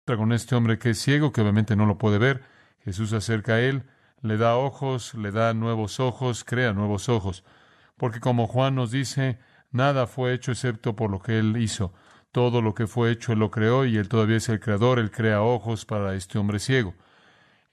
con este hombre que es ciego, que obviamente no lo puede ver. Jesús se acerca a él, le da ojos, le da nuevos ojos, crea nuevos ojos. Porque como Juan nos dice, nada fue hecho excepto por lo que él hizo. Todo lo que fue hecho él lo creó y él todavía es el creador. Él crea ojos para este hombre ciego.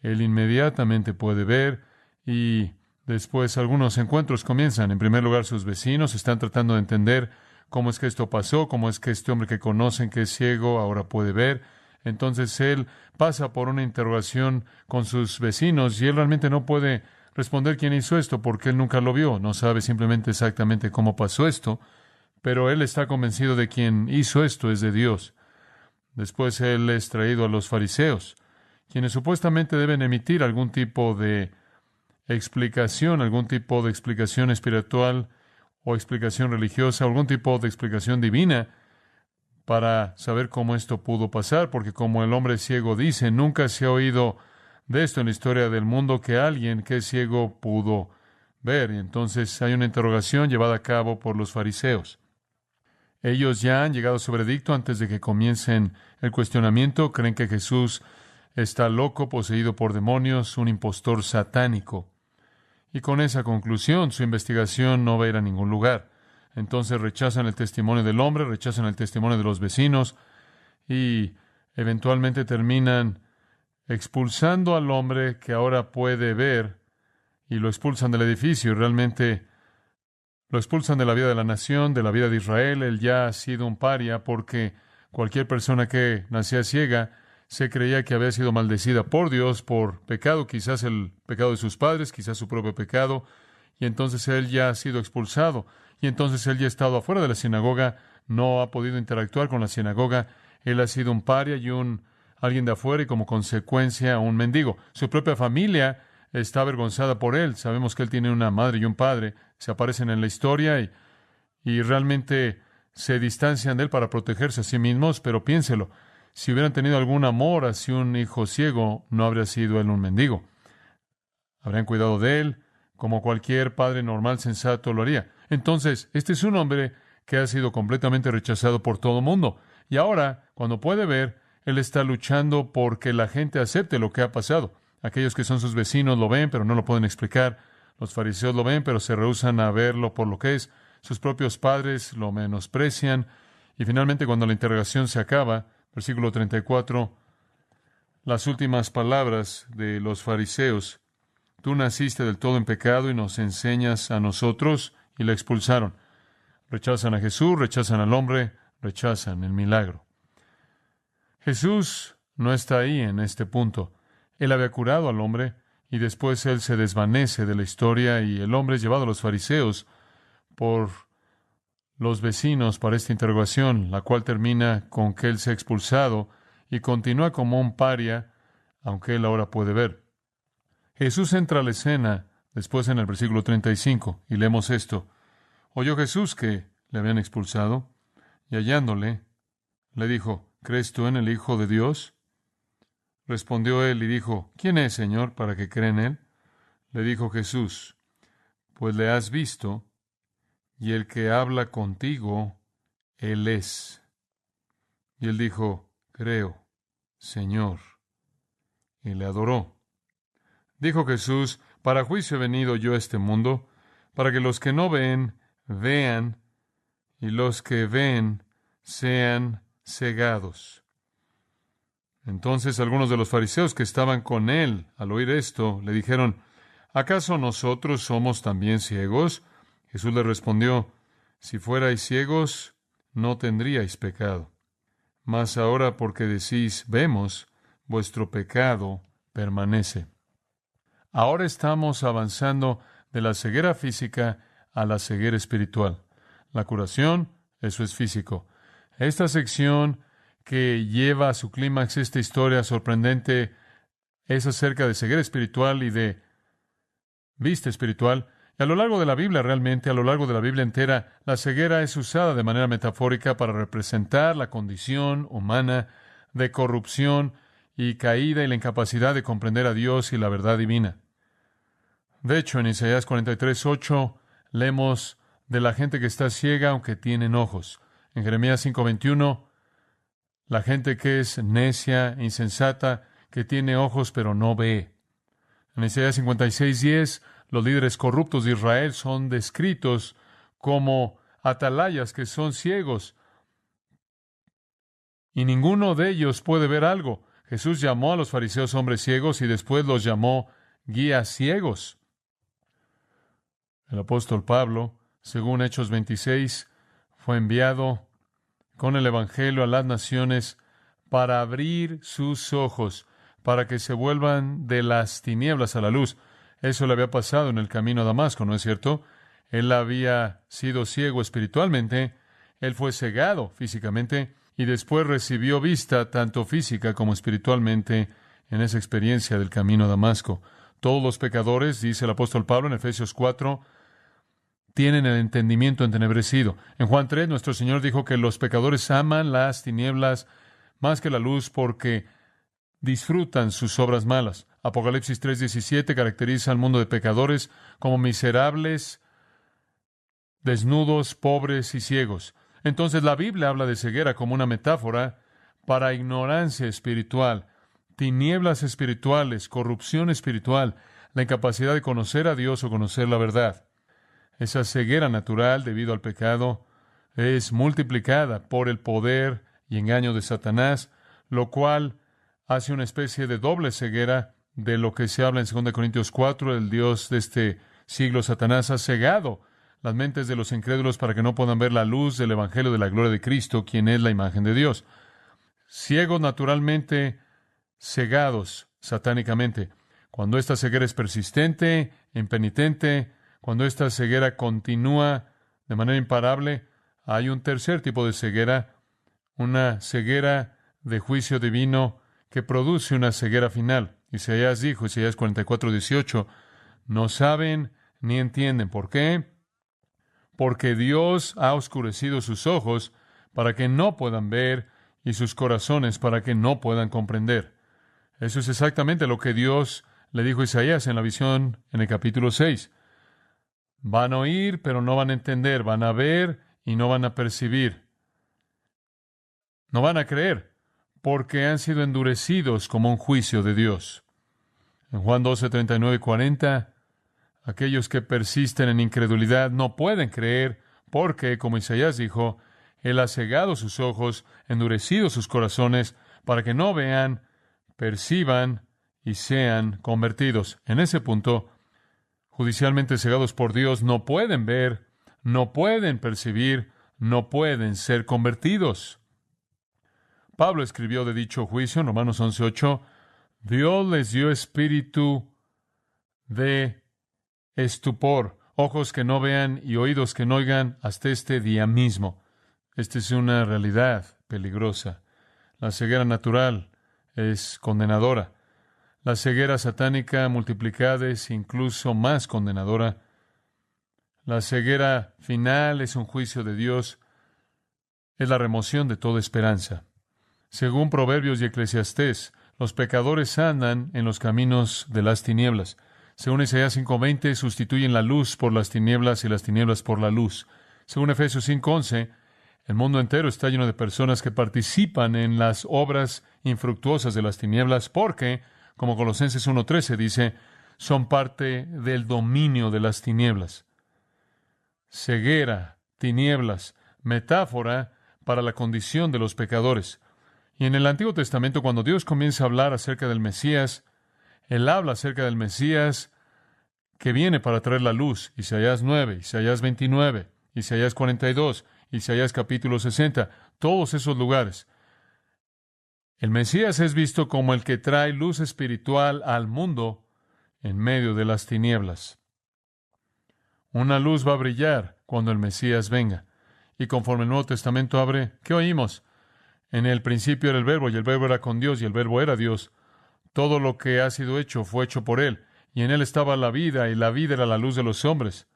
Él inmediatamente puede ver y después algunos encuentros comienzan. En primer lugar, sus vecinos están tratando de entender cómo es que esto pasó, cómo es que este hombre que conocen que es ciego ahora puede ver. Entonces él pasa por una interrogación con sus vecinos y él realmente no puede responder quién hizo esto porque él nunca lo vio, no sabe simplemente exactamente cómo pasó esto, pero él está convencido de quien hizo esto es de Dios. Después él es traído a los fariseos, quienes supuestamente deben emitir algún tipo de explicación espiritual o explicación religiosa, algún tipo de explicación divina para saber cómo esto pudo pasar, porque como el hombre ciego dice, nunca se ha oído de esto en la historia del mundo que alguien que es ciego pudo ver. Y entonces hay una interrogación llevada a cabo por los fariseos. Ellos ya han llegado a su veredicto antes de que comiencen el cuestionamiento. Creen que Jesús está loco, poseído por demonios, un impostor satánico. Y con esa conclusión, su investigación no va a ir a ningún lugar. Entonces rechazan el testimonio del hombre, rechazan el testimonio de los vecinos y eventualmente terminan expulsando al hombre que ahora puede ver y lo expulsan del edificio y realmente lo expulsan de la vida de la nación, de la vida de Israel. Él ya ha sido un paria porque cualquier persona que nacía ciega se creía que había sido maldecida por Dios por pecado, quizás el pecado de sus padres, quizás su propio pecado, y entonces él ya ha sido expulsado, y entonces él ya ha estado afuera de la sinagoga, no ha podido interactuar con la sinagoga, él ha sido un paria y alguien de afuera y como consecuencia un mendigo. Su propia familia está avergonzada por él. Sabemos que él tiene una madre y un padre, se aparecen en la historia y realmente se distancian de él para protegerse a sí mismos, pero piénselo, si hubieran tenido algún amor hacia un hijo ciego, no habría sido él un mendigo. Habrían cuidado de él, como cualquier padre normal sensato lo haría. Entonces, este es un hombre que ha sido completamente rechazado por todo el mundo. Y ahora, cuando puede ver, él está luchando porque la gente acepte lo que ha pasado. Aquellos que son sus vecinos lo ven, pero no lo pueden explicar. Los fariseos lo ven, pero se rehúsan a verlo por lo que es. Sus propios padres lo menosprecian. Y finalmente, cuando la interrogación se acaba, versículo 34, las últimas palabras de los fariseos: tú naciste del todo en pecado y nos enseñas a nosotros, y la expulsaron. Rechazan a Jesús, rechazan al hombre, rechazan el milagro. Jesús no está ahí en este punto. Él había curado al hombre y después él se desvanece de la historia y el hombre es llevado a los fariseos por los vecinos para esta interrogación, la cual termina con que él sea expulsado y continúa como un paria, aunque él ahora puede ver. Jesús entra a la escena después en el versículo 35 y leemos esto. Oyó Jesús que le habían expulsado y hallándole, le dijo, ¿crees tú en el Hijo de Dios? Respondió él y dijo, ¿quién es, Señor, para que crea en él? Le dijo Jesús, pues le has visto, y el que habla contigo, él es. Y él dijo, creo, Señor, y le adoró. Dijo Jesús, para juicio he venido yo a este mundo, para que los que no ven, vean, y los que ven, sean cegados. Entonces algunos de los fariseos que estaban con él, al oír esto, le dijeron, ¿acaso nosotros somos también ciegos? Jesús le respondió, si fuerais ciegos, no tendríais pecado. Mas ahora porque decís, vemos, vuestro pecado permanece. Ahora estamos avanzando de la ceguera física a la ceguera espiritual. La curación, eso es físico. Esta sección que lleva a su clímax esta historia sorprendente es acerca de ceguera espiritual y de vista espiritual. Y a lo largo de la Biblia, realmente, a lo largo de la Biblia entera, la ceguera es usada de manera metafórica para representar la condición humana de corrupción y caída y la incapacidad de comprender a Dios y la verdad divina. De hecho, en Isaías 43:8 leemos de la gente que está ciega aunque tienen ojos. En Jeremías 5:21, la gente que es necia, insensata, que tiene ojos pero no ve. En Isaías 56:10, los líderes corruptos de Israel son descritos como atalayas que son ciegos, y ninguno de ellos puede ver algo. Jesús llamó a los fariseos hombres ciegos y después los llamó guías ciegos. El apóstol Pablo, según Hechos 26, fue enviado con el Evangelio a las naciones para abrir sus ojos, para que se vuelvan de las tinieblas a la luz. Eso le había pasado en el camino a Damasco, ¿no es cierto? Él había sido ciego espiritualmente, él fue cegado físicamente, y después recibió vista tanto física como espiritualmente en esa experiencia del camino a Damasco. Todos los pecadores, dice el apóstol Pablo en Efesios 4, tienen el entendimiento entenebrecido. En Juan 3, nuestro Señor dijo que los pecadores aman las tinieblas más que la luz porque disfrutan sus obras malas. Apocalipsis 3:17 caracteriza al mundo de pecadores como miserables, desnudos, pobres y ciegos. Entonces la Biblia habla de ceguera como una metáfora para ignorancia espiritual, tinieblas espirituales, corrupción espiritual, la incapacidad de conocer a Dios o conocer la verdad. Esa ceguera natural debido al pecado es multiplicada por el poder y engaño de Satanás, lo cual hace una especie de doble ceguera de lo que se habla en 2 Corintios 4, el Dios de este siglo, Satanás, ha cegado las mentes de los incrédulos para que no puedan ver la luz del Evangelio de la gloria de Cristo, quien es la imagen de Dios. Ciegos naturalmente, cegados satánicamente. Cuando esta ceguera es persistente, impenitente, cuando esta ceguera continúa de manera imparable, hay un tercer tipo de ceguera, una ceguera de juicio divino que produce una ceguera final. Isaías dijo, Isaías 44:18, no saben ni entienden. ¿Por qué? Porque Dios ha oscurecido sus ojos para que no puedan ver y sus corazones para que no puedan comprender. Eso es exactamente lo que Dios le dijo a Isaías en la visión en el capítulo 6. Van a oír, pero no van a entender. Van a ver y no van a percibir. No van a creer, porque han sido endurecidos como un juicio de Dios. En Juan 12:39 y 40, aquellos que persisten en incredulidad no pueden creer porque, como Isaías dijo, Él ha cegado sus ojos, endurecido sus corazones, para que no vean, perciban y sean convertidos. En ese punto, judicialmente cegados por Dios, no pueden ver, no pueden percibir, no pueden ser convertidos. Pablo escribió de dicho juicio en Romanos 11:8, Dios les dio espíritu de estupor, ojos que no vean y oídos que no oigan hasta este día mismo. Esta es una realidad peligrosa. La ceguera natural es condenadora. La ceguera satánica multiplicada es incluso más condenadora. La ceguera final es un juicio de Dios. Es la remoción de toda esperanza. Según Proverbios y Eclesiastés, los pecadores andan en los caminos de las tinieblas. Según Isaías 5:20, sustituyen la luz por las tinieblas y las tinieblas por la luz. Según Efesios 5:11, el mundo entero está lleno de personas que participan en las obras infructuosas de las tinieblas porque, como Colosenses 1:13 dice, son parte del dominio de las tinieblas. Ceguera, tinieblas, metáfora para la condición de los pecadores. Y en el Antiguo Testamento, cuando Dios comienza a hablar acerca del Mesías, Él habla acerca del Mesías que viene para traer la luz. Isaías 9, Isaías 29, Isaías 42, Isaías capítulo 60, todos esos lugares. El Mesías es visto como el que trae luz espiritual al mundo en medio de las tinieblas. Una luz va a brillar cuando el Mesías venga. Y conforme el Nuevo Testamento abre, ¿qué oímos? En el principio era el Verbo, y el Verbo era con Dios, y el Verbo era Dios. Todo lo que ha sido hecho fue hecho por Él, y en Él estaba la vida, y la vida era la luz de los hombres.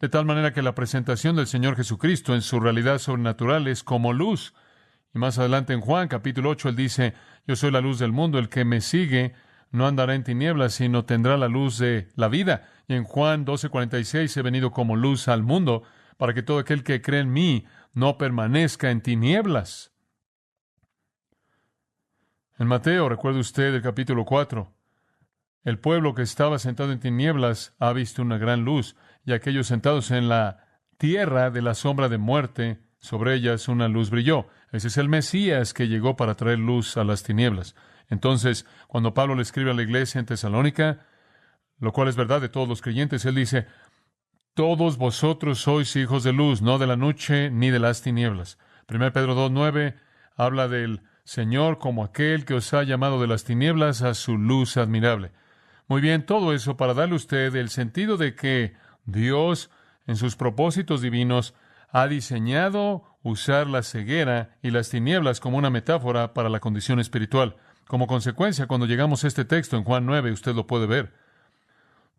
De tal manera que la presentación del Señor Jesucristo en su realidad sobrenatural es como luz. Y más adelante en Juan, capítulo 8, Él dice, yo soy la luz del mundo, el que me sigue no andará en tinieblas, sino tendrá la luz de la vida. Y en Juan 12:46, he venido como luz al mundo, para que todo aquel que cree en mí no permanezca en tinieblas. En Mateo, recuerde usted el capítulo 4, el pueblo que estaba sentado en tinieblas ha visto una gran luz, y aquellos sentados en la tierra de la sombra de muerte, sobre ellas una luz brilló. Ese es el Mesías que llegó para traer luz a las tinieblas. Entonces, cuando Pablo le escribe a la iglesia en Tesalónica, lo cual es verdad de todos los creyentes, él dice: todos vosotros sois hijos de luz, no de la noche ni de las tinieblas. 1 Pedro 2:9 habla del Señor como aquel que os ha llamado de las tinieblas a su luz admirable. Muy bien, todo eso para darle a usted el sentido de que Dios, en sus propósitos divinos, ha diseñado usar la ceguera y las tinieblas como una metáfora para la condición espiritual. Como consecuencia, cuando llegamos a este texto en Juan 9, usted lo puede ver.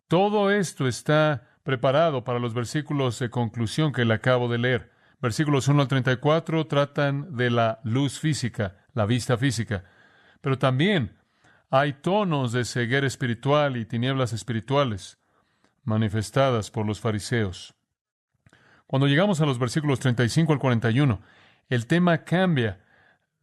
Todo esto está preparado para los versículos de conclusión que le acabo de leer. Versículos 1 al 34 tratan de la luz física, la vista física. Pero también hay tonos de ceguera espiritual y tinieblas espirituales manifestadas por los fariseos. Cuando llegamos a los versículos 35 al 41, el tema cambia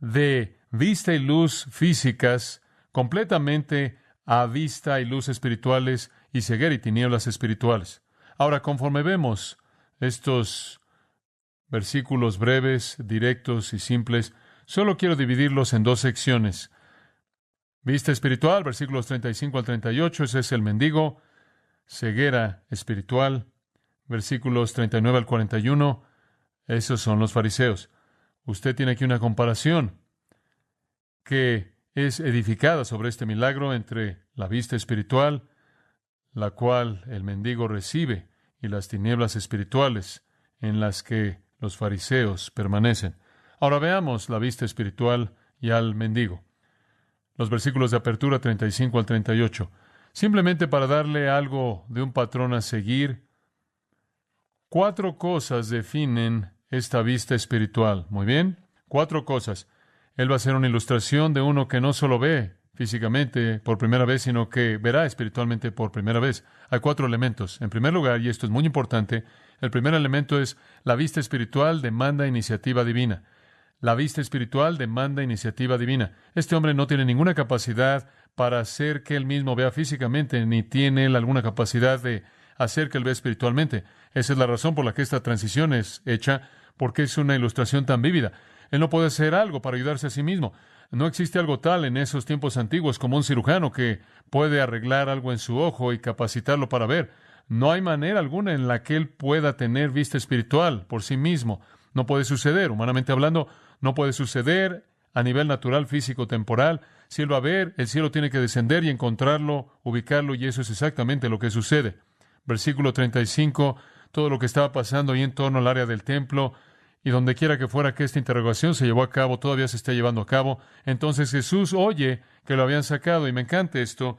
de vista y luz físicas completamente a vista y luz espirituales y ceguera y tinieblas espirituales. Ahora, conforme vemos estos versículos breves, directos y simples, solo quiero dividirlos en dos secciones. Vista espiritual, versículos 35 al 38, ese es el mendigo. Ceguera espiritual, versículos 39 al 41, esos son los fariseos. Usted tiene aquí una comparación que es edificada sobre este milagro entre la vista espiritual, la cual el mendigo recibe, y las tinieblas espirituales en las que los fariseos permanecen. Ahora veamos la vista espiritual y al mendigo. Los versículos de apertura 35 al 38. Simplemente para darle algo de un patrón a seguir, 4 cosas definen esta vista espiritual. Muy bien, 4 cosas. Él va a ser una ilustración de uno que no solo ve físicamente por primera vez, sino que verá espiritualmente por primera vez. Hay 4 elementos. En primer lugar, y esto es muy importante, el primer elemento es la vista espiritual demanda iniciativa divina. La vista espiritual demanda iniciativa divina. Este hombre no tiene ninguna capacidad para hacer que él mismo vea físicamente, ni tiene él alguna capacidad de hacer que él vea espiritualmente. Esa es la razón por la que esta transición es hecha, porque es una ilustración tan vívida. Él no puede hacer algo para ayudarse a sí mismo. No existe algo tal en esos tiempos antiguos como un cirujano que puede arreglar algo en su ojo y capacitarlo para ver. No hay manera alguna en la que él pueda tener vista espiritual por sí mismo. No puede suceder, humanamente hablando, no puede suceder a nivel natural, físico, temporal. Si él va a ver, el cielo tiene que descender y encontrarlo, ubicarlo, y eso es exactamente lo que sucede. Versículo 35, todo lo que estaba pasando ahí en torno al área del templo, y donde quiera que fuera que esta interrogación se llevó a cabo, todavía se está llevando a cabo. Entonces Jesús oye que lo habían sacado, y me encanta esto,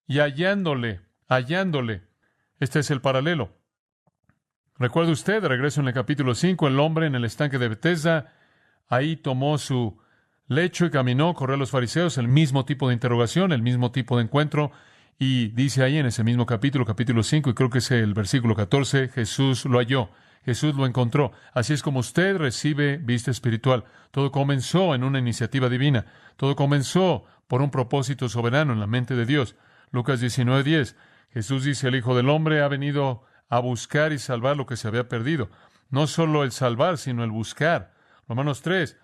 y hallándole, este es el paralelo. Recuerde usted, de regreso en el capítulo 5, el hombre en el estanque de Betesda, ahí tomó su lecho y caminó, corrió a los fariseos, el mismo tipo de interrogación, el mismo tipo de encuentro, y dice ahí en ese mismo capítulo 5, y creo que es el versículo 14, Jesús lo halló, Jesús lo encontró. Así es como usted recibe vista espiritual. Todo comenzó en una iniciativa divina, todo comenzó por un propósito soberano en la mente de Dios. Lucas 19:10, Jesús dice, el Hijo del Hombre ha venido a buscar y salvar lo que se había perdido. No solo el salvar, sino el buscar. Romanos 3,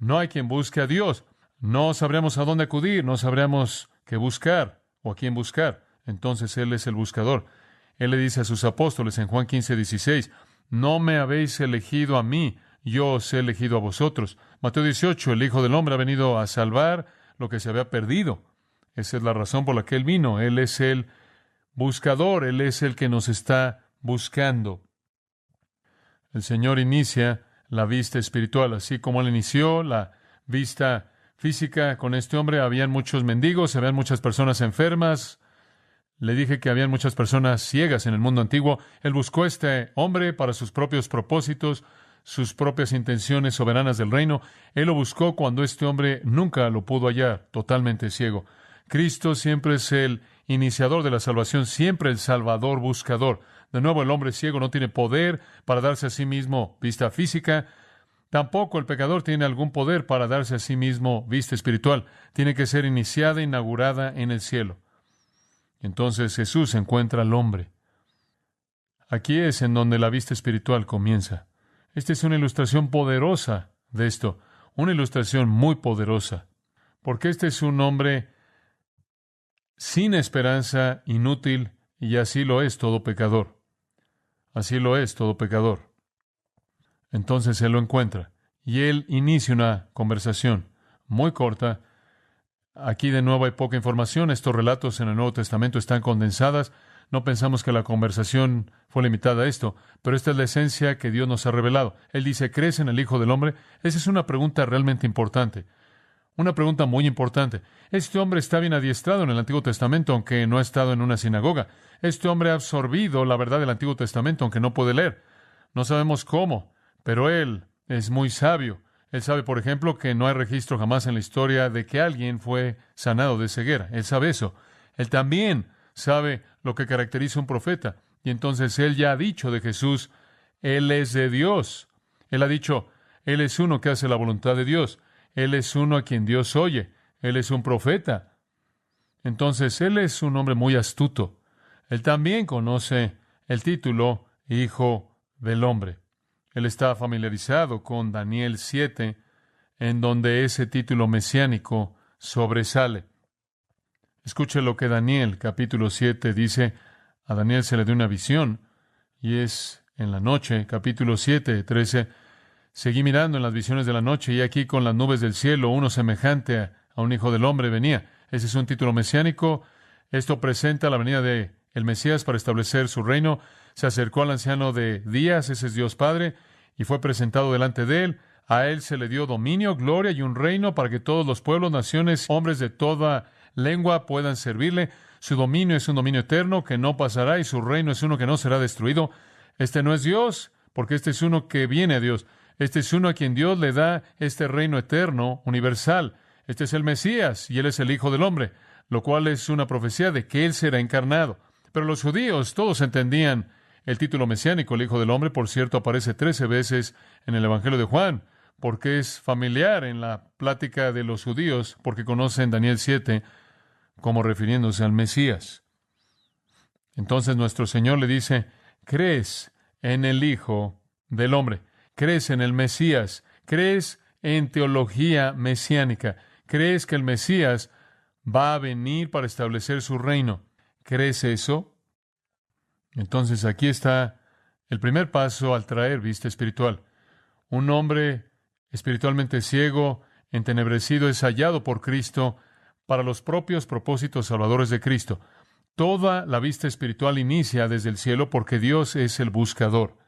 no hay quien busque a Dios. No sabremos a dónde acudir, no sabremos qué buscar o a quién buscar. Entonces Él es el buscador. Él le dice a sus apóstoles en Juan 15:16, no me habéis elegido a mí, yo os he elegido a vosotros. Mateo 18, el Hijo del Hombre ha venido a salvar lo que se había perdido. Esa es la razón por la que Él vino. Él es el buscador, Él es el que nos está buscando. El Señor inicia la vista espiritual, así como Él inició la vista física con este hombre. Habían muchos mendigos, habían muchas personas enfermas. Le dije que habían muchas personas ciegas en el mundo antiguo. Él buscó a este hombre para sus propios propósitos, sus propias intenciones soberanas del reino. Él lo buscó cuando este hombre nunca lo pudo hallar, totalmente ciego. Cristo siempre es el iniciador de la salvación, siempre el Salvador buscador. De nuevo, el hombre ciego no tiene poder para darse a sí mismo vista física, Tampoco el pecador tiene algún poder para darse a sí mismo vista espiritual. Tiene que ser iniciada, inaugurada en el cielo. Entonces Jesús encuentra al hombre. Aquí es en donde la vista espiritual comienza. Esta es una ilustración poderosa de esto, una ilustración muy poderosa, porque este es un hombre sin esperanza, inútil, y así lo es todo pecador. Así lo es todo pecador. Entonces él lo encuentra, y él inicia una conversación muy corta. Aquí de nuevo hay poca información. Estos relatos en el Nuevo Testamento están condensadas. No pensamos que la conversación fue limitada a esto, pero esta es la esencia que Dios nos ha revelado. Él dice, ¿crees en el Hijo del Hombre? Esa es una pregunta realmente importante. Una pregunta muy importante. Este hombre está bien adiestrado en el Antiguo Testamento, aunque no ha estado en una sinagoga. Este hombre ha absorbido la verdad del Antiguo Testamento, aunque no puede leer. No sabemos cómo, pero él es muy sabio. Él sabe, por ejemplo, que no hay registro jamás en la historia de que alguien fue sanado de ceguera. Él sabe eso. Él también sabe lo que caracteriza a un profeta. Y entonces él ya ha dicho de Jesús, Él es de Dios. Él ha dicho, Él es uno que hace la voluntad de Dios. Él es uno a quien Dios oye. Él es un profeta. Entonces, él es un hombre muy astuto. Él también conoce el título Hijo del Hombre. Él está familiarizado con Daniel 7, en donde ese título mesiánico sobresale. Escuche lo que Daniel, capítulo 7, dice. A Daniel se le dio una visión, y es en la noche, capítulo 7, 13. Seguí mirando en las visiones de la noche, y aquí con las nubes del cielo, uno semejante a un hijo del hombre venía. Ese es un título mesiánico. Esto presenta la venida de el Mesías para establecer su reino. Se acercó al anciano de días, ese es Dios Padre, y fue presentado delante de él. A él se le dio dominio, gloria y un reino para que todos los pueblos, naciones, hombres de toda lengua puedan servirle. Su dominio es un dominio eterno que no pasará, y su reino es uno que no será destruido. Este no es Dios, porque este es uno que viene a Dios. Este es uno a quien Dios le da este reino eterno, universal. Este es el Mesías, y Él es el Hijo del Hombre, lo cual es una profecía de que Él será encarnado. Pero los judíos todos entendían el título mesiánico, el Hijo del Hombre. Por cierto, aparece 13 veces en el Evangelio de Juan, porque es familiar en la plática de los judíos, porque conocen Daniel 7 como refiriéndose al Mesías. Entonces nuestro Señor le dice, ¿crees en el Hijo del Hombre? ¿Crees en el Mesías? ¿Crees en teología mesiánica? ¿Crees que el Mesías va a venir para establecer su reino? ¿Crees eso? Entonces aquí está el primer paso al traer vista espiritual. Un hombre espiritualmente ciego, entenebrecido, es hallado por Cristo para los propios propósitos salvadores de Cristo. Toda la vista espiritual inicia desde el cielo porque Dios es el buscador.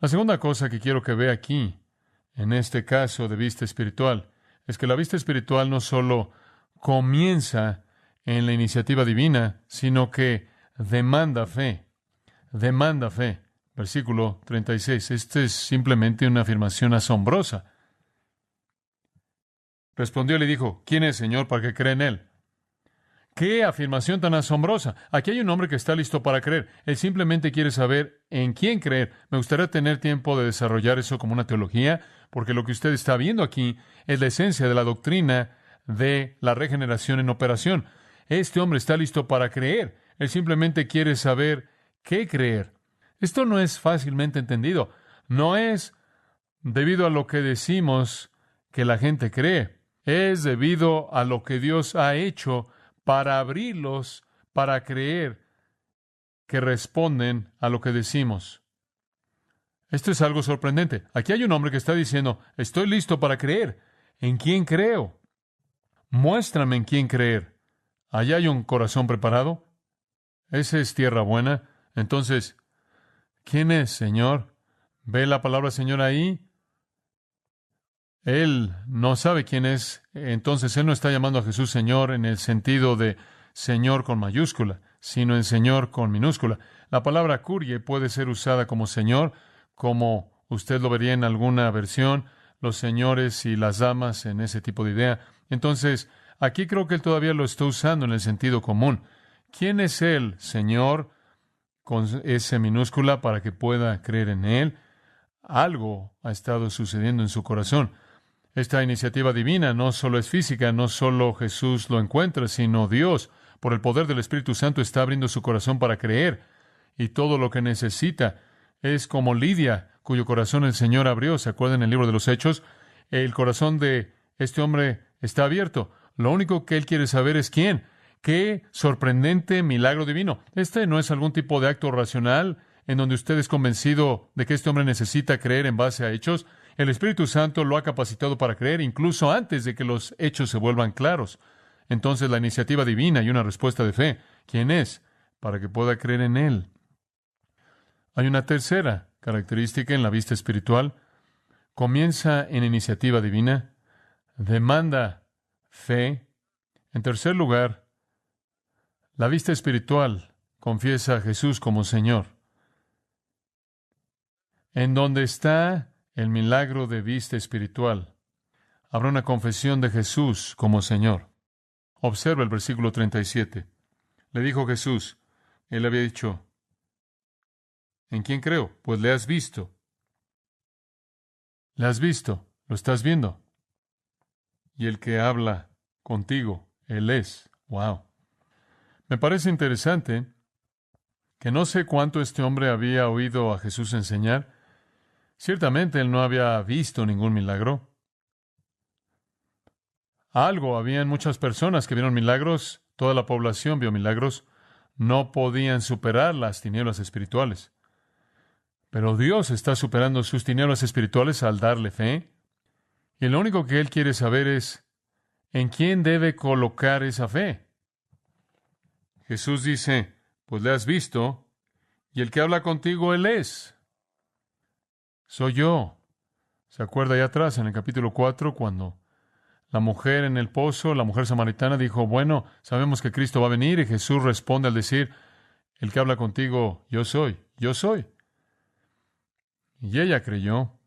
La segunda cosa que quiero que vea aquí, en este caso de vista espiritual, es que la vista espiritual no solo comienza en la iniciativa divina, sino que demanda fe. Demanda fe. Versículo 36. Esta es simplemente una afirmación asombrosa. Respondió y le dijo, ¿quién es, Señor, para que crea en Él? ¡Qué afirmación tan asombrosa! Aquí hay un hombre que está listo para creer. Él simplemente quiere saber en quién creer. Me gustaría tener tiempo de desarrollar eso como una teología, porque lo que usted está viendo aquí es la esencia de la doctrina de la regeneración en operación. Este hombre está listo para creer. Él simplemente quiere saber qué creer. Esto no es fácilmente entendido. No es debido a lo que decimos que la gente cree. Es debido a lo que Dios ha hecho para abrirlos, para creer que responden a lo que decimos. Esto es algo sorprendente. Aquí hay un hombre que está diciendo, estoy listo para creer. ¿En quién creo? Muéstrame en quién creer. ¿Allá hay un corazón preparado? ¿Esa es tierra buena? Entonces, ¿quién es, Señor? ¿Ve la palabra Señor ahí? Él no sabe quién es, entonces él no está llamando a Jesús Señor en el sentido de Señor con mayúscula, sino en Señor con minúscula. La palabra curie puede ser usada como Señor, como usted lo vería en alguna versión, los señores y las damas en ese tipo de idea. Entonces, aquí creo que él todavía lo está usando en el sentido común. ¿Quién es él, Señor, con S minúscula, para que pueda creer en él? algo ha estado sucediendo en su corazón. Esta iniciativa divina no solo es física, no solo Jesús lo encuentra, sino Dios, por el poder del Espíritu Santo, está abriendo su corazón para creer. Y todo lo que necesita es como Lidia, cuyo corazón el Señor abrió. ¿Se acuerdan en el libro de los Hechos? El corazón de este hombre está abierto. Lo único que él quiere saber es quién. ¡Qué sorprendente milagro divino! Este no es algún tipo de acto racional en donde usted es convencido de que este hombre necesita creer en base a hechos. El Espíritu Santo lo ha capacitado para creer incluso antes de que los hechos se vuelvan claros. Entonces, la iniciativa divina y una respuesta de fe. ¿Quién es? Para que pueda creer en Él. Hay una tercera característica en la vista espiritual. Comienza en iniciativa divina, demanda fe. En tercer lugar, la vista espiritual confiesa a Jesús como Señor. En donde está el milagro de vista espiritual, habrá una confesión de Jesús como Señor. Observa el versículo 37. Le dijo Jesús, él había dicho, ¿en quién creo? Pues le has visto. Le has visto, lo estás viendo. Y el que habla contigo, Él es. ¡Wow! Me parece interesante que no sé cuánto este hombre había oído a Jesús enseñar. Ciertamente él no había visto ningún milagro. Habían muchas personas que vieron milagros, toda la población vio milagros, no podían superar las tinieblas espirituales. Pero Dios está superando sus tinieblas espirituales al darle fe. Y lo único que Él quiere saber es en quién debe colocar esa fe. Jesús dice, pues le has visto, y el que habla contigo, Él es. Soy yo. ¿Se acuerda allá atrás en el capítulo 4 cuando la mujer en el pozo, la mujer samaritana dijo, bueno, sabemos que Cristo va a venir, y Jesús responde al decir, el que habla contigo, yo soy, yo soy. Y ella creyó.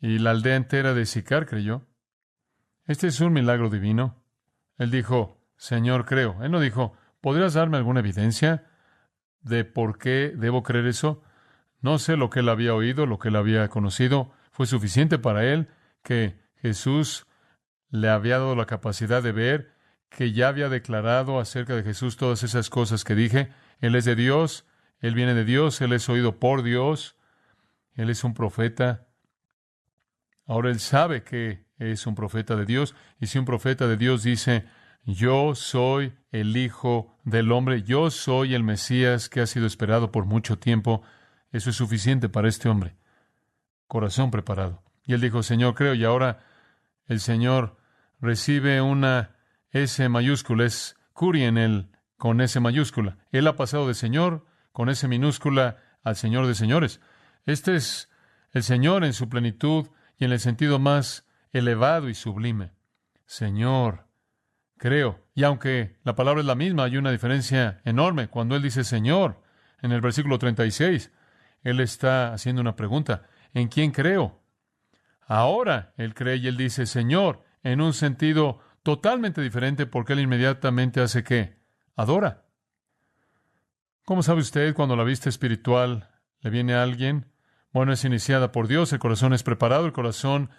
Y la aldea entera de Sicar creyó. Este es un milagro divino. Él dijo, Señor, creo. Él no dijo, ¿podrías darme alguna evidencia de por qué debo creer eso? No sé lo que él había oído, lo que él había conocido. Fue suficiente para él que Jesús le había dado la capacidad de ver, que ya había declarado acerca de Jesús todas esas cosas que dije. Él es de Dios, Él viene de Dios, Él es oído por Dios, Él es un profeta. Ahora Él sabe que es un profeta de Dios, y si un profeta de Dios dice, yo soy el Hijo del Hombre, yo soy el Mesías que ha sido esperado por mucho tiempo, eso es suficiente para este hombre. Corazón preparado. Y él dijo, Señor, creo, y ahora el Señor recibe una S mayúscula, es Curi en él, con S mayúscula. Él ha pasado de Señor, con S minúscula, al Señor de señores. Este es el Señor en su plenitud y en el sentido más elevado y sublime. Señor, creo. Y aunque la palabra es la misma, hay una diferencia enorme. Cuando él dice Señor, en el versículo 36, él está haciendo una pregunta. ¿En quién creo? Ahora él cree y él dice Señor, en un sentido totalmente diferente, porque él inmediatamente hace ¿qué? Adora. ¿Cómo sabe usted cuando la vista espiritual le viene a alguien? Bueno, es iniciada por Dios, el corazón es preparado, el corazón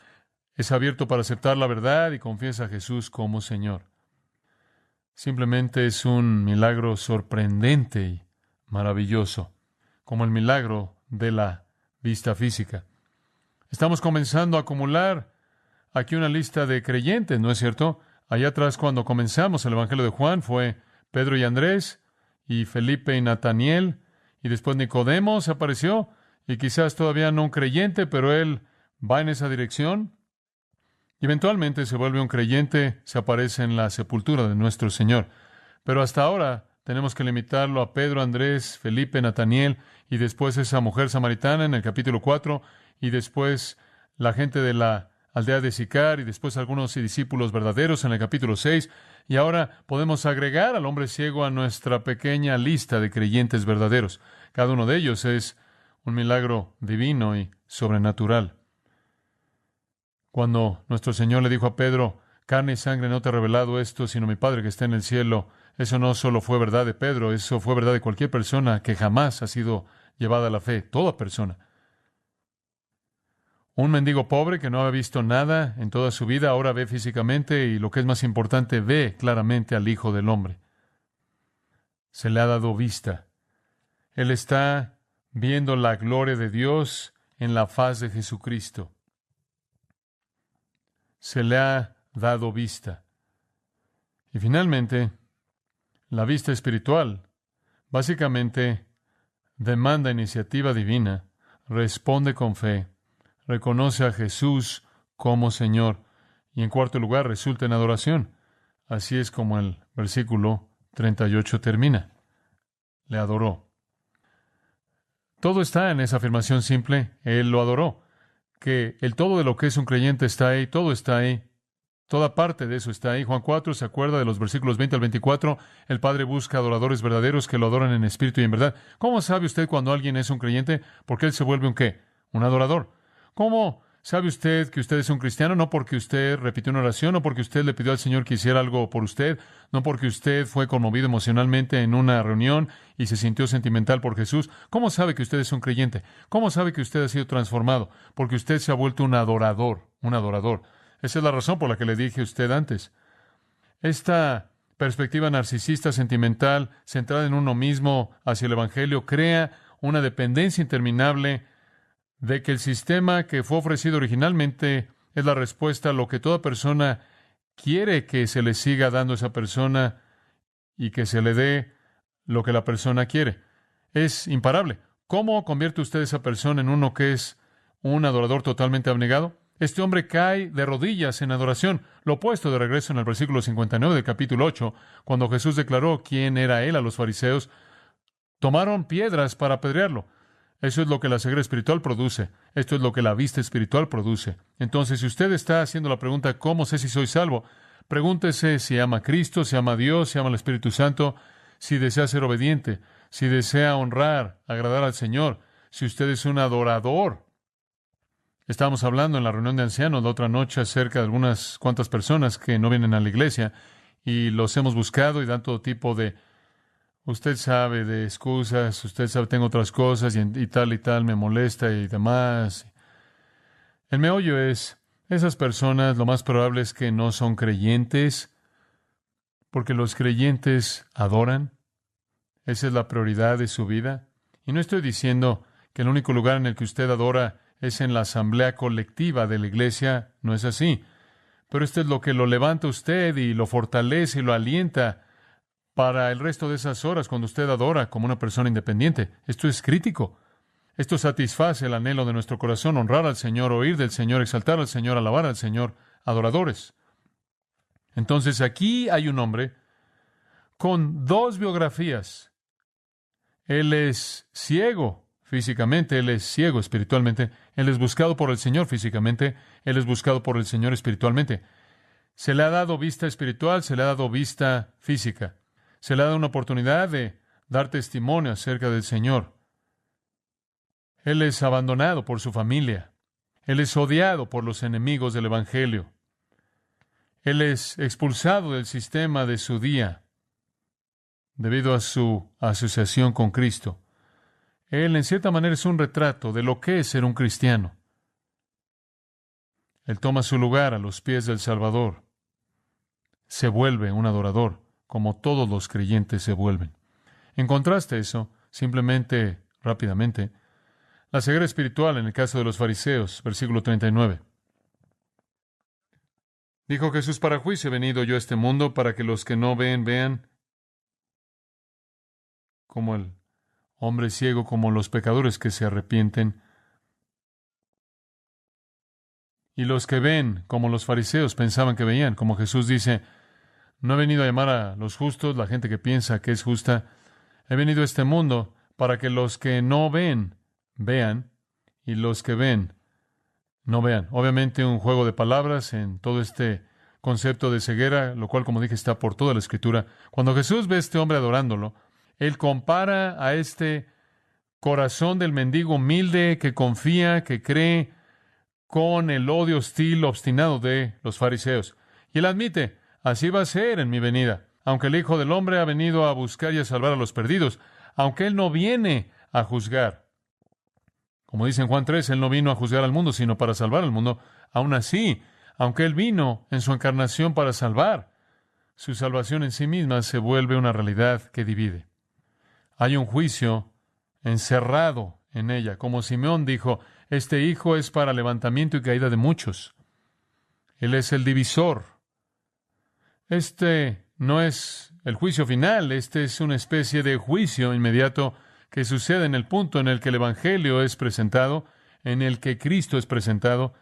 es abierto para aceptar la verdad y confiesa a Jesús como Señor. Simplemente es un milagro sorprendente y maravilloso, como el milagro de la vista física. Estamos comenzando a acumular aquí una lista de creyentes, ¿no es cierto? Allá atrás, cuando comenzamos el Evangelio de Juan, fue Pedro y Andrés, y Felipe y Nataniel, y después Nicodemo se apareció, y quizás todavía no un creyente, pero él va en esa dirección. Y eventualmente se vuelve un creyente, se aparece en la sepultura de nuestro Señor. Pero hasta ahora tenemos que limitarlo a Pedro, Andrés, Felipe, Nataniel, y después esa mujer samaritana en el capítulo 4, y después la gente de la aldea de Sicar, y después algunos discípulos verdaderos en el capítulo 6, y ahora podemos agregar al hombre ciego a nuestra pequeña lista de creyentes verdaderos. Cada uno de ellos es un milagro divino y sobrenatural. Cuando nuestro Señor le dijo a Pedro, carne y sangre no te ha revelado esto, sino mi Padre que está en el cielo, eso no solo fue verdad de Pedro, eso fue verdad de cualquier persona que jamás ha sido llevada a la fe, toda persona. Un mendigo pobre que no había visto nada en toda su vida, ahora ve físicamente y, lo que es más importante, ve claramente al Hijo del Hombre. Se le ha dado vista. Él está viendo la gloria de Dios en la faz de Jesucristo. Se le ha dado vista. Y finalmente, la vista espiritual básicamente demanda iniciativa divina, responde con fe, reconoce a Jesús como Señor y, en cuarto lugar, resulta en adoración. Así es como el versículo 38 termina. Le adoró. Todo está en esa afirmación simple. Él lo adoró. Que el todo de lo que es un creyente está ahí, todo está ahí. Toda parte de eso está ahí. Juan 4 se acuerda de los versículos 20 al 24. El Padre busca adoradores verdaderos que lo adoran en espíritu y en verdad. ¿Cómo sabe usted cuando alguien es un creyente? Porque él se vuelve un ¿qué? Un adorador. ¿Cómo sabe usted que usted es un cristiano? No porque usted repitió una oración, no porque usted le pidió al Señor que hiciera algo por usted, no porque usted fue conmovido emocionalmente en una reunión y se sintió sentimental por Jesús. ¿Cómo sabe que usted es un creyente? ¿Cómo sabe que usted ha sido transformado? Porque usted se ha vuelto un adorador, un adorador. Esa es la razón por la que le dije a usted antes. Esta perspectiva narcisista, sentimental, centrada en uno mismo hacia el Evangelio, crea una dependencia interminable de que el sistema que fue ofrecido originalmente es la respuesta a lo que toda persona quiere que se le siga dando a esa persona y que se le dé lo que la persona quiere. Es imparable. ¿Cómo convierte usted a esa persona en uno que es un adorador totalmente abnegado? Este hombre cae de rodillas en adoración. Lo opuesto de regreso en el versículo 59 del capítulo 8, cuando Jesús declaró quién era él a los fariseos, tomaron piedras para apedrearlo. Eso es lo que la ceguera espiritual produce. Esto es lo que la vista espiritual produce. Entonces, si usted está haciendo la pregunta, ¿cómo sé si soy salvo? Pregúntese si ama a Cristo, si ama a Dios, si ama al Espíritu Santo, si desea ser obediente, si desea honrar, agradar al Señor, si usted es un adorador. Estábamos hablando en la reunión de ancianos la otra noche acerca de algunas cuantas personas que no vienen a la iglesia y los hemos buscado y dan todo tipo de, usted sabe, de excusas, usted sabe, tengo otras cosas y tal, me molesta y demás. El meollo es, esas personas lo más probable es que no son creyentes, porque los creyentes adoran. Esa es la prioridad de su vida. Y no estoy diciendo que el único lugar en el que usted adora es en la asamblea colectiva de la iglesia. No es así. Pero esto es lo que lo levanta a usted y lo fortalece y lo alienta para el resto de esas horas cuando usted adora como una persona independiente. Esto es crítico. Esto satisface el anhelo de nuestro corazón, honrar al Señor, oír del Señor, exaltar al Señor, alabar al Señor, adoradores. Entonces aquí hay un hombre con dos biografías. Él es ciego físicamente, él es ciego espiritualmente, él es buscado por el Señor físicamente, él es buscado por el Señor espiritualmente. Se le ha dado vista espiritual, se le ha dado vista física. Se le ha dado una oportunidad de dar testimonio acerca del Señor. Él es abandonado por su familia. Él es odiado por los enemigos del Evangelio. Él es expulsado del sistema de su día debido a su asociación con Cristo. Él, en cierta manera, es un retrato de lo que es ser un cristiano. Él toma su lugar a los pies del Salvador. Se vuelve un adorador, como todos los creyentes se vuelven. En contraste a eso, simplemente, rápidamente, la ceguera espiritual en el caso de los fariseos, versículo 39. Dijo Jesús: para juicio he venido yo a este mundo, para que los que no ven, vean, como el hombre ciego, como los pecadores que se arrepienten, y los que ven, como los fariseos pensaban que veían, como Jesús dice, no he venido a llamar a los justos, la gente que piensa que es justa, he venido a este mundo para que los que no ven, vean, y los que ven, no vean. Obviamente un juego de palabras en todo este concepto de ceguera, lo cual, como dije, está por toda la Escritura. Cuando Jesús ve a este hombre adorándolo, Él compara a este corazón del mendigo humilde que confía, que cree, con el odio hostil, obstinado de los fariseos. Y Él admite, así va a ser en mi venida. Aunque el Hijo del Hombre ha venido a buscar y a salvar a los perdidos, aunque Él no viene a juzgar. Como dice en Juan 3, Él no vino a juzgar al mundo, sino para salvar al mundo. Aún así, aunque Él vino en su encarnación para salvar, su salvación en sí misma se vuelve una realidad que divide. Hay un juicio encerrado en ella. Como Simeón dijo, este hijo es para levantamiento y caída de muchos. Él es el divisor. Este no es el juicio final, este es una especie de juicio inmediato que sucede en el punto en el que el Evangelio es presentado, en el que Cristo es presentado.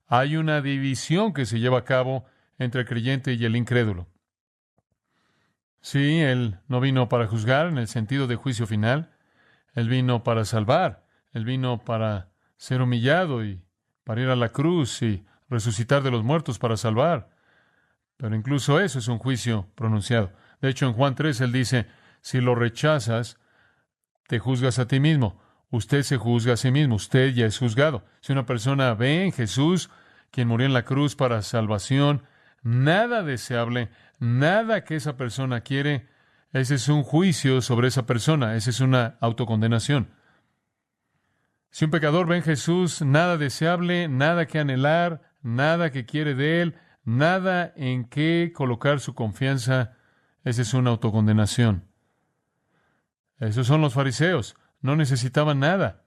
Hay una división que se lleva a cabo entre el creyente y el incrédulo. Sí, Él no vino para juzgar en el sentido de juicio final. Él vino para salvar. Él vino para ser humillado y para ir a la cruz y resucitar de los muertos para salvar. Pero incluso eso es un juicio pronunciado. De hecho, en Juan 3 Él dice, si lo rechazas, te juzgas a ti mismo. Usted se juzga a sí mismo. Usted ya es juzgado. Si una persona ve en Jesús, quien murió en la cruz para salvación, nada deseable, nada que esa persona quiere, ese es un juicio sobre esa persona. Esa es una autocondenación. Si un pecador ve en Jesús nada deseable, nada que anhelar, nada que quiere de Él, nada en qué colocar su confianza, esa es una autocondenación. Esos son los fariseos. No necesitaban nada.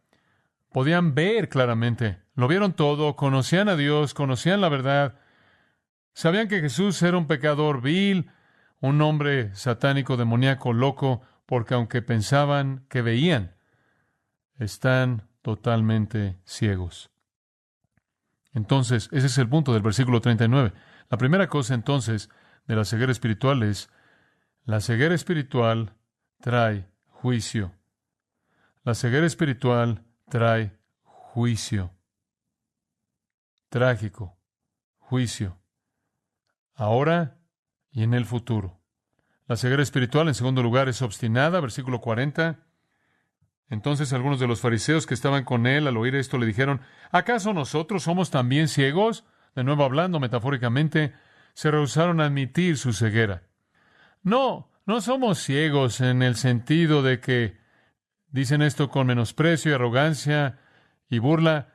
Podían ver claramente. Lo vieron todo, conocían a Dios, conocían la verdad. Sabían que Jesús era un pecador vil, un hombre satánico, demoníaco, loco, porque aunque pensaban que veían, están totalmente ciegos. Entonces, ese es el punto del versículo 39. La primera cosa entonces de la ceguera espiritual es, la ceguera espiritual trae juicio. La ceguera espiritual trae juicio. Trágico. Juicio. Ahora y en el futuro. La ceguera espiritual, en segundo lugar, es obstinada. Versículo 40. Entonces algunos de los fariseos que estaban con él al oír esto le dijeron, ¿acaso nosotros somos también ciegos? De nuevo hablando metafóricamente, se rehusaron a admitir su ceguera. No, no somos ciegos en el sentido de que dicen esto con menosprecio y arrogancia y burla.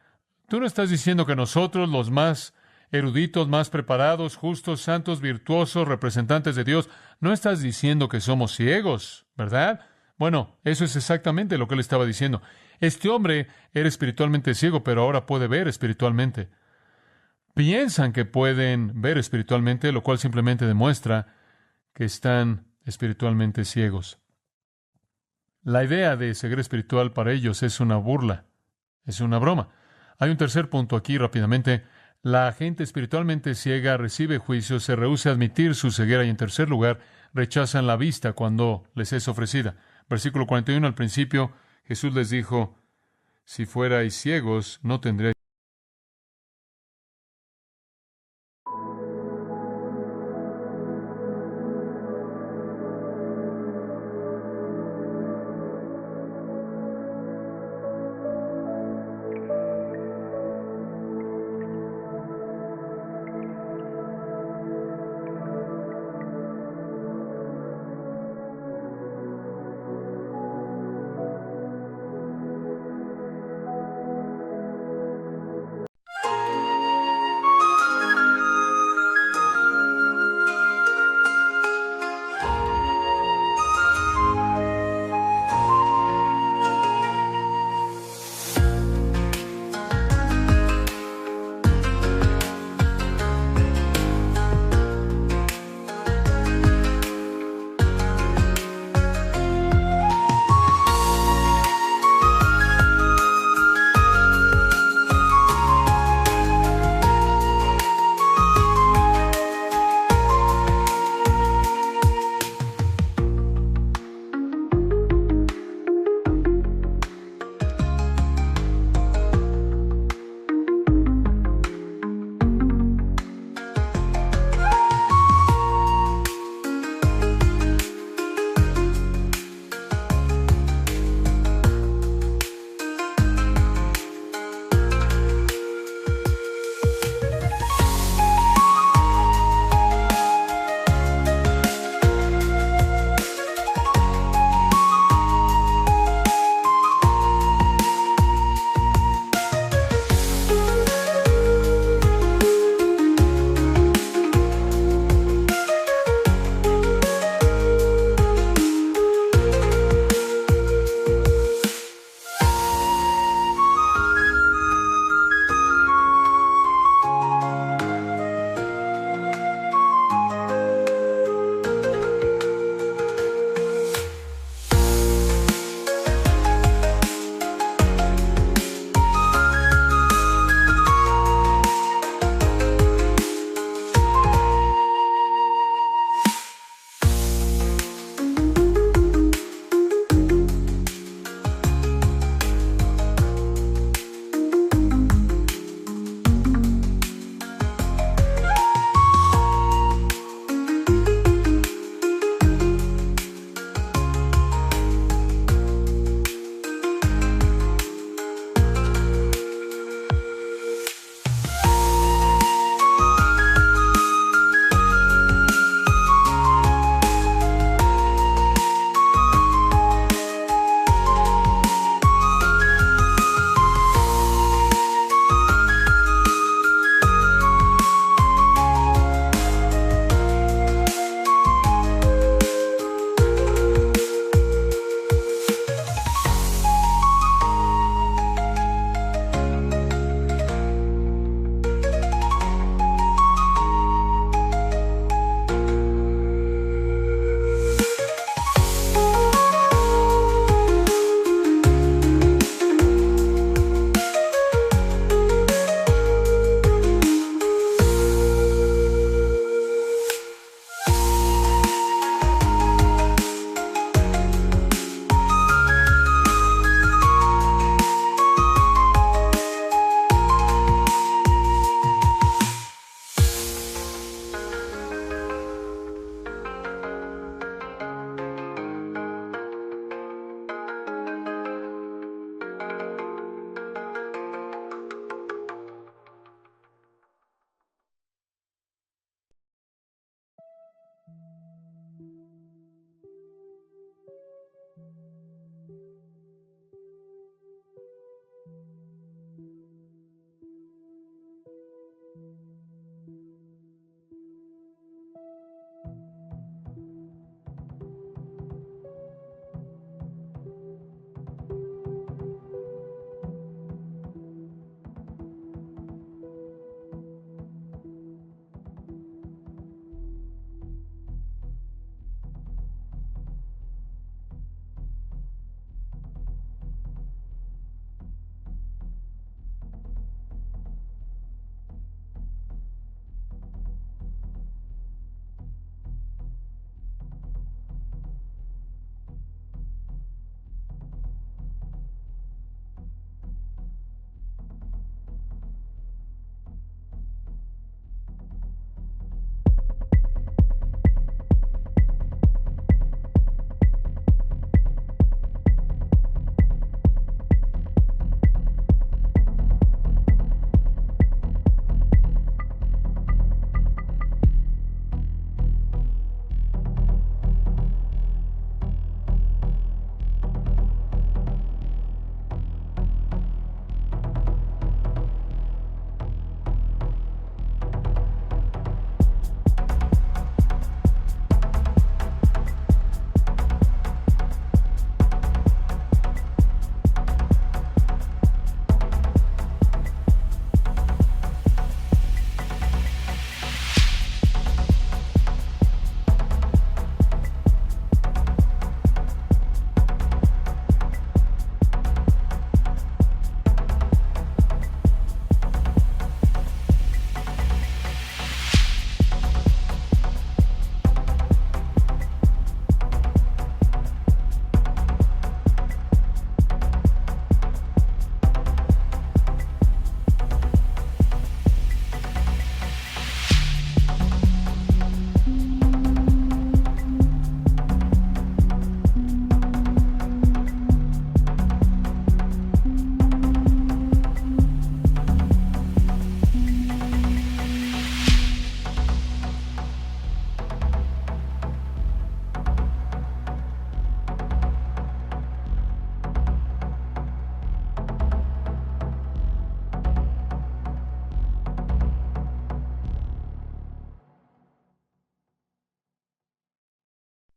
Tú no estás diciendo que nosotros, los más eruditos, más preparados, justos, santos, virtuosos, representantes de Dios, no estás diciendo que somos ciegos, ¿verdad? Bueno, eso es exactamente lo que él estaba diciendo. Este hombre era espiritualmente ciego, pero ahora puede ver espiritualmente. Piensan que pueden ver espiritualmente, lo cual simplemente demuestra que están espiritualmente ciegos. La idea de ceguera espiritual para ellos es una burla, es una broma. Hay un tercer punto aquí rápidamente. La gente espiritualmente ciega recibe juicio, se rehúsa a admitir su ceguera y en tercer lugar rechazan la vista cuando les es ofrecida. Versículo 41 al principio, Jesús les dijo, si fuerais ciegos, no tendríais.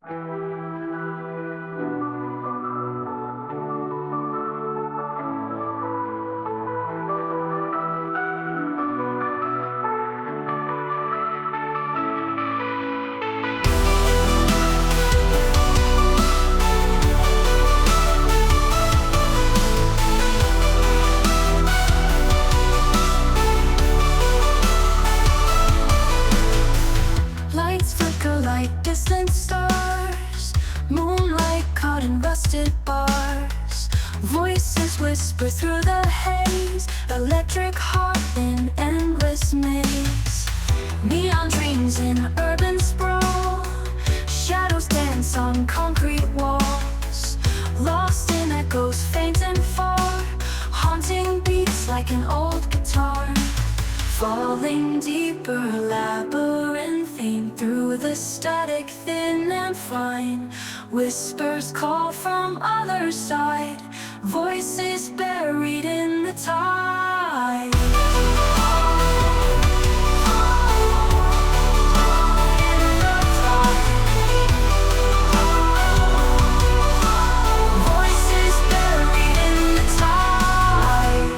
Lights flicker like distant stars, moonlight caught in rusted bars. Voices whisper through the haze, electric heart in endless maze. Neon dreams in urban sprawl, shadows dance on concrete walls. Lost in echoes faint and far, haunting beats like an old guitar. Falling deeper, labyrinthine through the static, thin and fine. Whispers call from other side, voices buried in the tide. Voices buried in the tide.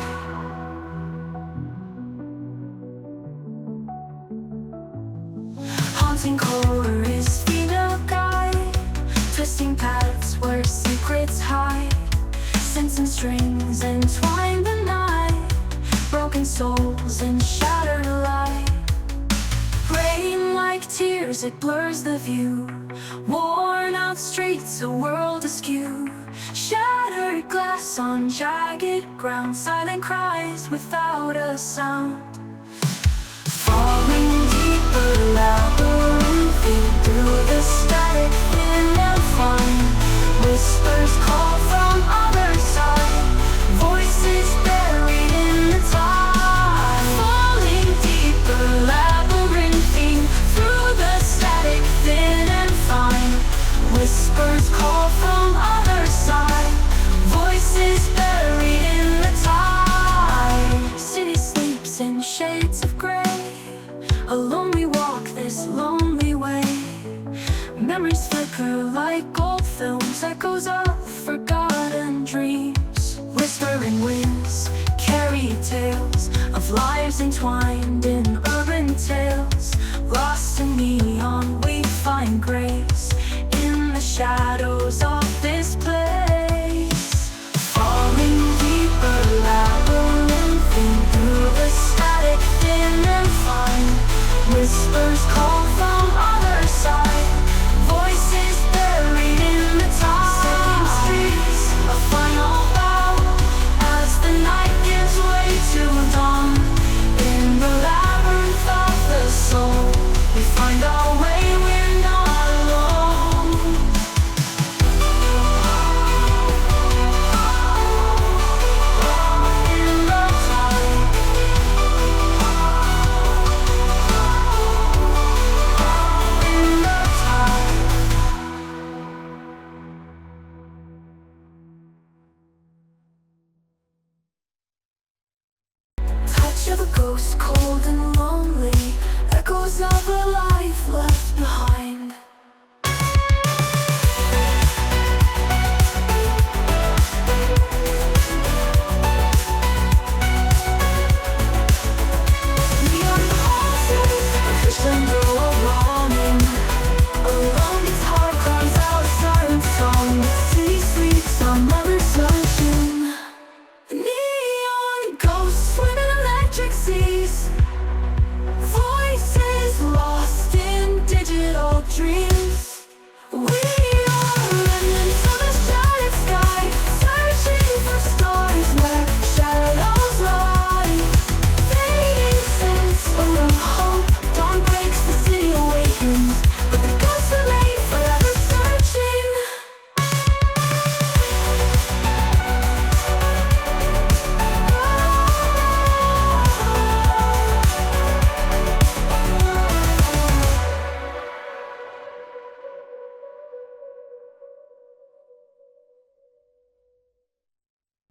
Haunting core is female guide, twisting paths where secrets hide. Scents and strings entwine the night, broken souls and shattered light. Rain like tears, it blurs the view. Worn out streets, a world askew. Shattered glass on jagged ground, silent cries without a sound. Falling deeper, labyrinthine through the static, thin and fine. Whispers call from other side, voices buried in the tide. Falling deeper, labyrinthine through the static, thin and fine. Whispers call from other side, voices buried in the tide. City sleeps in shades of gray, alone we walk this lonely way. Memories flicker like old films, echoes of forgotten dreams. Whispering winds carry tales of lives entwined in urban tales. Lost in neon we find grace in the shadows of this place. Falling deeper, labyrinthine through the static, thin and fine. Whispers call from other side, voices buried in the tide. Same streets, a final bow as the night gives way to dawn. In the labyrinth of the soul, we find our